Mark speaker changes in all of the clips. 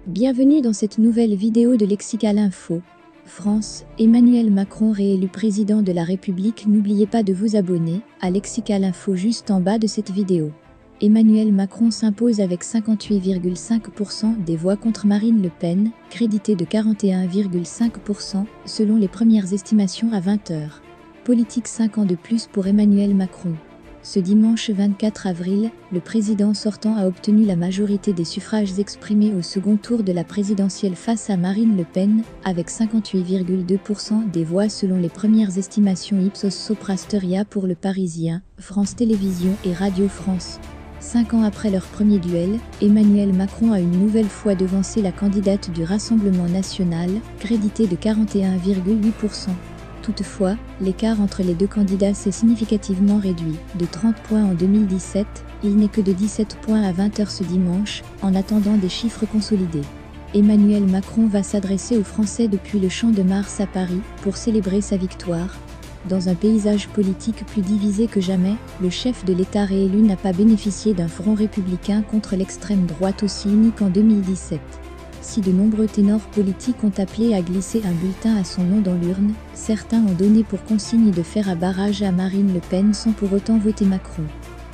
Speaker 1: Bienvenue dans cette nouvelle vidéo de Lexical Info. France, Emmanuel Macron réélu président de la République. N'oubliez pas de vous abonner à Lexical Info juste en bas de cette vidéo. Emmanuel Macron s'impose avec 58,5% des voix contre Marine Le Pen, créditée de 41,5% selon les premières estimations à 20h. Politique 5 ans de plus pour Emmanuel Macron. Ce dimanche 24 avril, le président sortant a obtenu la majorité des suffrages exprimés au second tour de la présidentielle face à Marine Le Pen, avec 58,2% des voix selon les premières estimations Ipsos Soprasteria pour Le Parisien, France Télévisions et Radio France. 5 ans après leur premier duel, Emmanuel Macron a une nouvelle fois devancé la candidate du Rassemblement national, créditée de 41,8%. Toutefois, l'écart entre les deux candidats s'est significativement réduit. De 30 points en 2017, il n'est que de 17 points à 20h ce dimanche, en attendant des chiffres consolidés. Emmanuel Macron va s'adresser aux Français depuis le Champ de Mars à Paris, pour célébrer sa victoire. Dans un paysage politique plus divisé que jamais, le chef de l'État réélu n'a pas bénéficié d'un front républicain contre l'extrême droite aussi uni qu'en 2017. Si de nombreux ténors politiques ont appelé à glisser un bulletin à son nom dans l'urne, certains ont donné pour consigne de faire un barrage à Marine Le Pen sans pour autant voter Macron.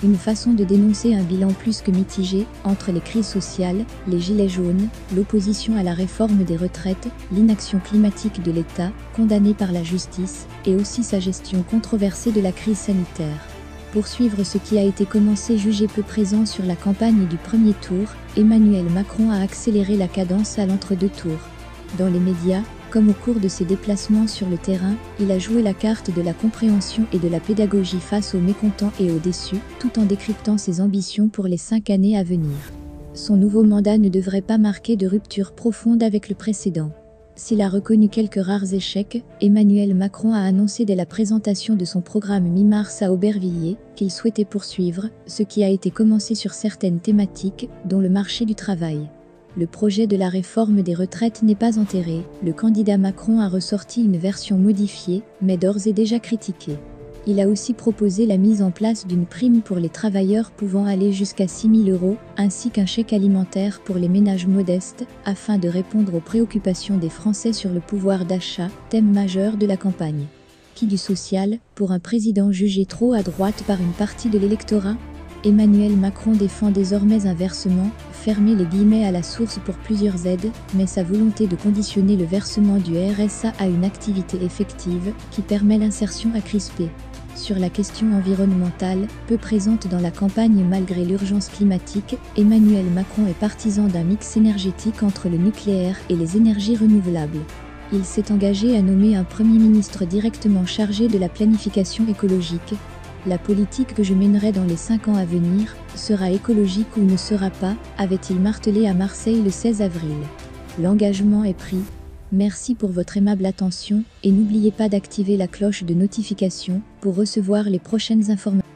Speaker 1: Une façon de dénoncer un bilan plus que mitigé, entre les crises sociales, les gilets jaunes, l'opposition à la réforme des retraites, l'inaction climatique de l'État, condamné par la justice, et aussi sa gestion controversée de la crise sanitaire. Pour suivre ce qui a été commencé jugé peu présent sur la campagne du premier tour, Emmanuel Macron a accéléré la cadence à l'entre-deux tours. Dans les médias, comme au cours de ses déplacements sur le terrain, il a joué la carte de la compréhension et de la pédagogie face aux mécontents et aux déçus, tout en décryptant ses ambitions pour les 5 années à venir. Son nouveau mandat ne devrait pas marquer de rupture profonde avec le précédent. S'il a reconnu quelques rares échecs, Emmanuel Macron a annoncé dès la présentation de son programme mi-mars à Aubervilliers qu'il souhaitait poursuivre ce qui a été commencé sur certaines thématiques, dont le marché du travail. Le projet de la réforme des retraites n'est pas enterré, le candidat Macron a ressorti une version modifiée, mais d'ores et déjà critiquée. Il a aussi proposé la mise en place d'une prime pour les travailleurs pouvant aller jusqu'à 6 000 €, ainsi qu'un chèque alimentaire pour les ménages modestes, afin de répondre aux préoccupations des Français sur le pouvoir d'achat, thème majeur de la campagne. Qui du social, pour un président jugé trop à droite par une partie de l'électorat? Emmanuel Macron défend désormais un versement, fermer les guillemets à la source pour plusieurs aides, mais sa volonté de conditionner le versement du RSA à une activité effective, qui permet l'insertion a crispé. Sur la question environnementale, peu présente dans la campagne malgré l'urgence climatique, Emmanuel Macron est partisan d'un mix énergétique entre le nucléaire et les énergies renouvelables. Il s'est engagé à nommer un Premier ministre directement chargé de la planification écologique. La politique que je mènerai dans les 5 ans à venir sera écologique ou ne sera pas, avait-il martelé à Marseille le 16 avril. L'engagement est pris. Merci pour votre aimable attention et n'oubliez pas d'activer la cloche de notification pour recevoir les prochaines informations.